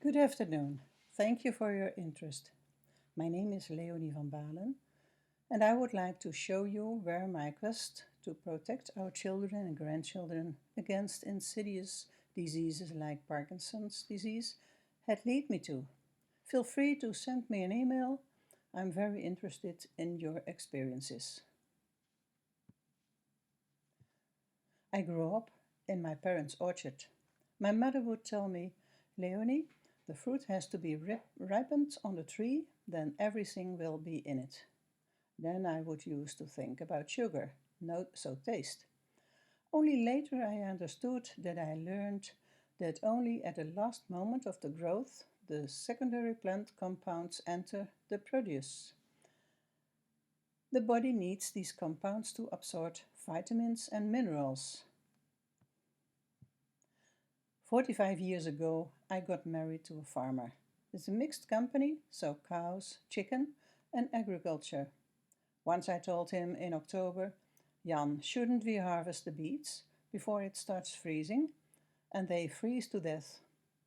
Good afternoon. Thank you for your interest. My name is Leonie van Balen, and I would like to show you where my quest to protect our children and grandchildren against insidious diseases like Parkinson's disease had led me to. Feel free to send me an email. I'm very interested in your experiences. I grew up in my parents' orchard. My mother would tell me, Leonie, the fruit has to be ripened on the tree, then everything will be in it. Then I would used to think about sugar, no so taste. Only later I understood that I learned that only at the last moment of the growth the secondary plant compounds enter the produce. The body needs these compounds to absorb vitamins and minerals. 45 years ago, I got married to a farmer. It's a mixed company, so cows, chicken, and agriculture. Once I told him in October, Jan, shouldn't we harvest the beets before it starts freezing? And they freeze to death.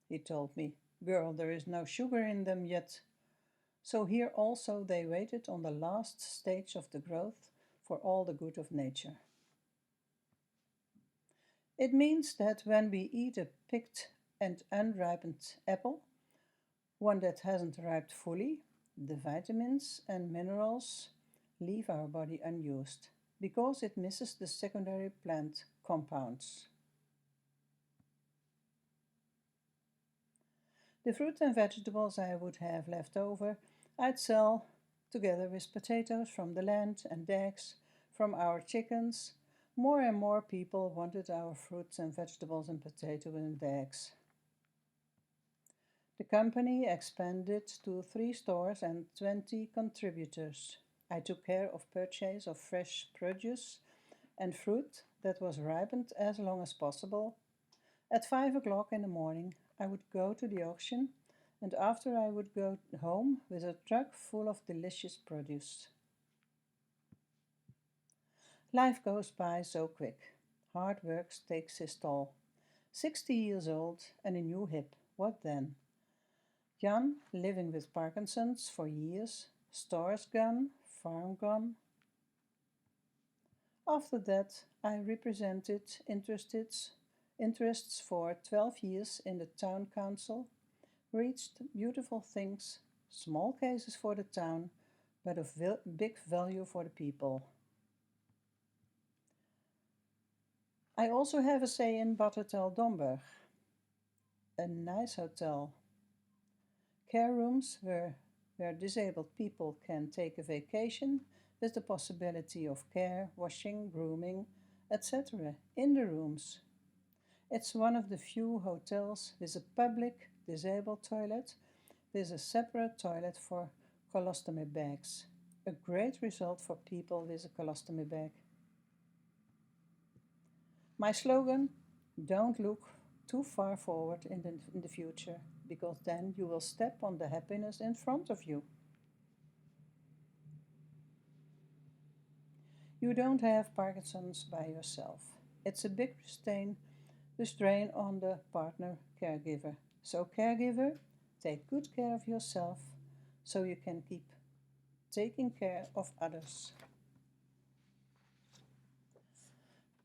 He told me, girl, there is no sugar in them yet. So here also they waited on the last stage of the growth for all the good of nature. It means that when we eat a picked and unripened apple, one that hasn't ripened fully, the vitamins and minerals leave our body unused because it misses the secondary plant compounds. The fruit and vegetables I would have left over, I'd sell together with potatoes from the land and eggs from our chickens. More and more people wanted our fruits and vegetables and potatoes and eggs. The company expanded to 3 stores and 20 contributors. I took care of purchase of fresh produce and fruit that was ripened as long as possible. At 5 o'clock in the morning, I would go to the auction, and after I would go home with a truck full of delicious produce. Life goes by so quick. Hard work takes its toll. 60 years old and a new hip. What then? Jan, living with Parkinson's for years, stores gone, farm gone. After that, I represented interests for 12 years in the town council, reached beautiful things, small cases for the town, but of big value for the people. I also have a say in Bad Hotel Domburg, a nice hotel. Care rooms where disabled people can take a vacation with the possibility of care, washing, grooming, etc. in the rooms. It's one of the few hotels with a public disabled toilet with a separate toilet for colostomy bags. A great result for people with a colostomy bag. My slogan, don't look too far forward in the future, because then you will step on the happiness in front of you. You don't have Parkinson's by yourself. It's a big strain on the partner caregiver. So caregiver, take good care of yourself so you can keep taking care of others.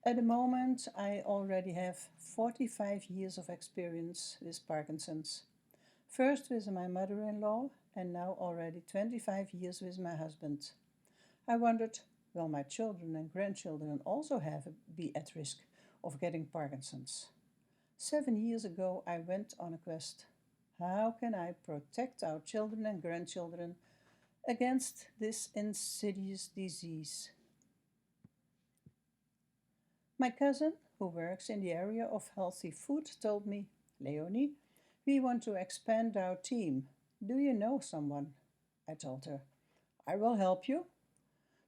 At the moment, I already have 45 years of experience with Parkinson's. First with my mother-in-law and now already 25 years with my husband. I wondered, will my children and grandchildren also be at risk of getting Parkinson's? 7 years ago I went on a quest. How can I protect our children and grandchildren against this insidious disease? My cousin, who works in the area of healthy food, told me, Leonie, we want to expand our team. Do you know someone? I told her, I will help you.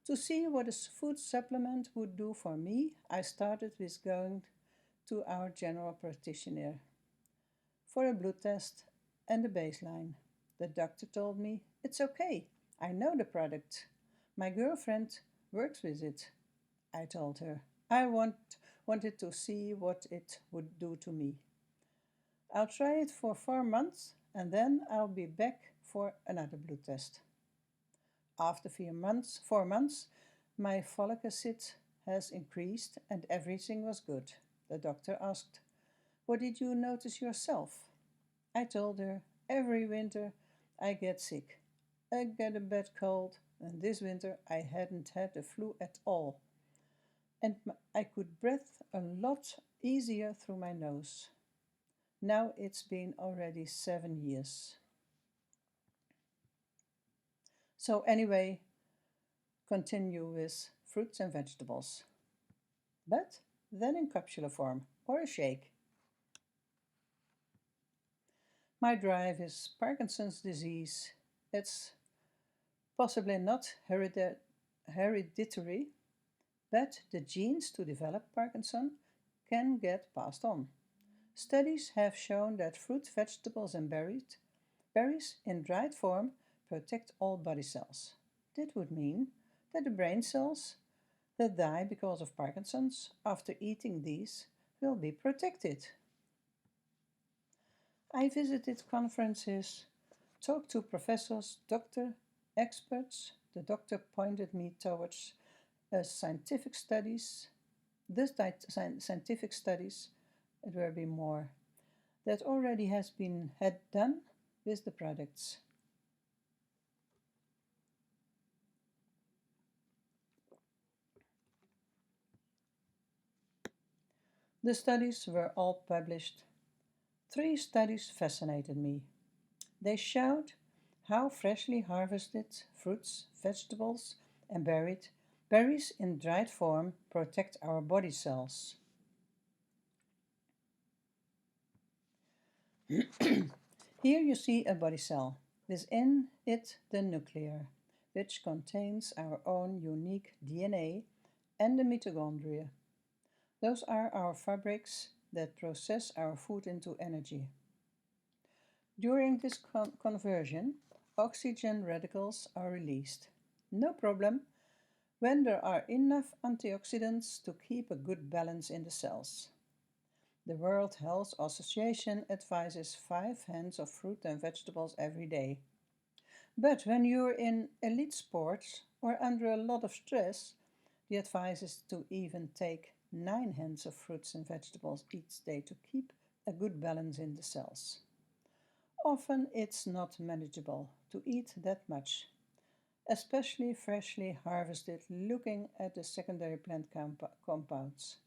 To see what a food supplement would do for me, I started with going to our general practitioner for a blood test and a baseline. The doctor told me, it's okay, I know the product. My girlfriend works with it. I told her, I wanted to see what it would do to me. I'll try it for 4 months and then I'll be back for another blood test. After 4 months, my folic acid has increased and everything was good. The doctor asked, "What did you notice yourself?" I told her, "Every winter I get sick. I get a bad cold, and this winter I hadn't had the flu at all. And I could breathe a lot easier through my nose. Now it's been already 7 years." So, anyway, continue with fruits and vegetables, but then in capsule form or a shake. My drive is Parkinson's disease. It's possibly not hereditary, but the genes to develop Parkinson can get passed on. Studies have shown that fruit, vegetables, and berries in dried form protect all body cells. That would mean that the brain cells that die because of Parkinson's after eating these will be protected. I visited conferences, talked to professors, experts. The doctor pointed me towards scientific studies. Scientific studies, it will be more, that already has been had done with the products. The studies were all published. 3 studies fascinated me. They showed how freshly harvested fruits, vegetables, and berries in dried form protect our body cells. Here you see a body cell, within it the nucleus, which contains our own unique DNA, and the mitochondria. Those are our fabrics that process our food into energy. During this conversion, oxygen radicals are released. No problem when there are enough antioxidants to keep a good balance in the cells. The World Health Association advises 5 hands of fruit and vegetables every day. But when you're in elite sports or under a lot of stress, the advice is to even take 9 hands of fruits and vegetables each day to keep a good balance in the cells. Often it's not manageable to eat that much, especially freshly harvested, looking at the secondary plant compounds.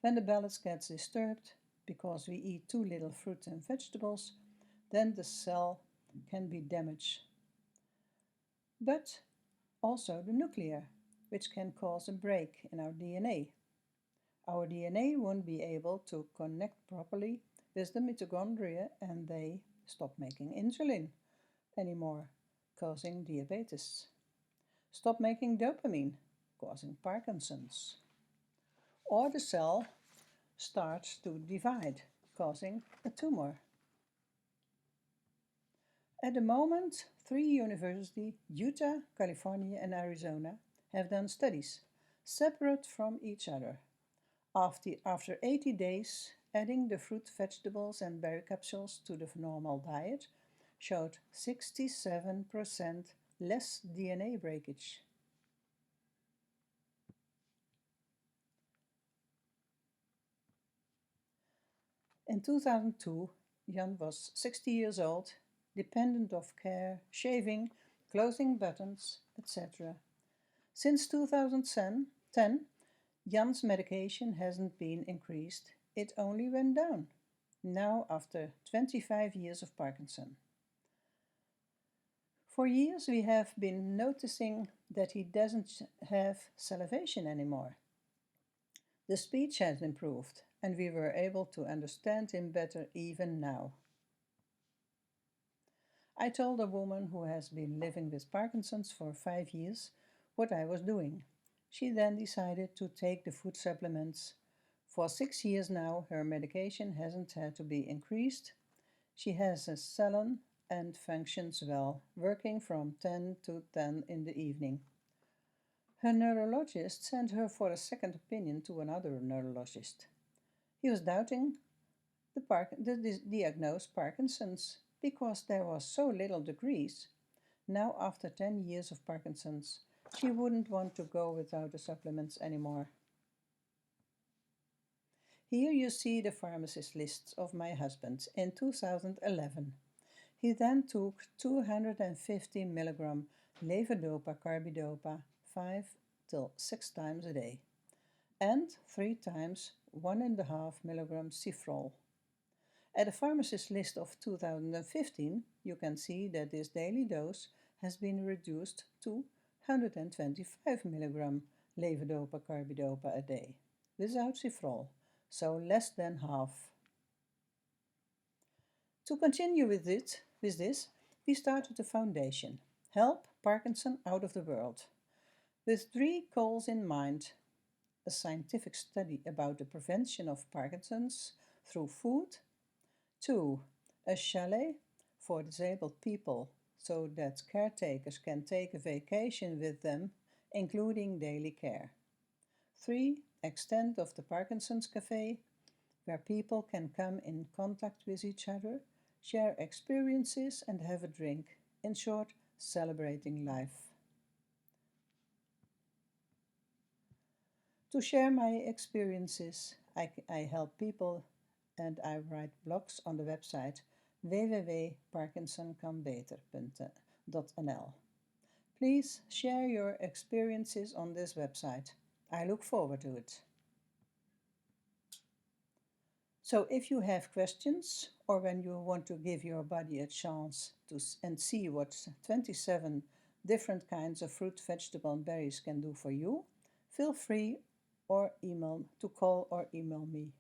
When the balance gets disturbed because we eat too little fruit and vegetables, then the cell can be damaged. But also the nucleus, which can cause a break in our DNA. Our DNA won't be able to connect properly with the mitochondria and they stop making insulin anymore, causing diabetes. Stop making dopamine, causing Parkinson's. Or the cell starts to divide, causing a tumor. At the moment, 3 universities, Utah, California, and Arizona, have done studies, separate from each other. After 80 days, adding the fruit, vegetables, and berry capsules to the normal diet showed 67% less DNA breakage. In 2002, Jan was 60 years old, dependent of care, shaving, closing buttons, etc. Since 2010, Jan's medication hasn't been increased, it only went down, now after 25 years of Parkinson. For years we have been noticing that he doesn't have salivation anymore. The speech has improved, and we were able to understand him better even now. I told a woman who has been living with Parkinson's for 5 years what I was doing. She then decided to take the food supplements. For 6 years now, her medication hasn't had to be increased. She has a salon and functions well, working from 10 to 10 in the evening. Her neurologist sent her for a second opinion to another neurologist. He was doubting diagnosed Parkinson's because there was so little degrees. Now, after 10 years of Parkinson's, she wouldn't want to go without the supplements anymore. Here you see the pharmacist lists of my husband in 2011. He then took 250 milligram levodopa carbidopa 5 till 6 times a day and 3 times 1.5 milligram cifrol. At the pharmacist list of 2015, you can see that this daily dose has been reduced to 125 milligram levodopa carbidopa a day, without cifrol, so less than half. To continue with this, we started a foundation, Help Parkinson Out of the World, with 3 goals in mind: a scientific study about the prevention of Parkinson's through food, 2. A chalet for disabled people so that caretakers can take a vacation with them, including daily care. 3. Extent of the Parkinson's Cafe, where people can come in contact with each other, share experiences, and have a drink. In short, celebrating life. To share my experiences, I help people and I write blogs on the website www.parkinsonkanbeter.nl. Please share your experiences on this website. I look forward to it. So if you have questions or when you want to give your body a chance to and see what 27 different kinds of fruit, vegetable and berries can do for you, feel free or email to call or email me.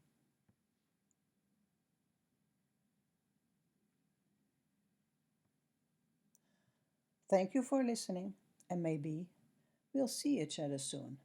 Thank you for listening and maybe we'll see each other soon.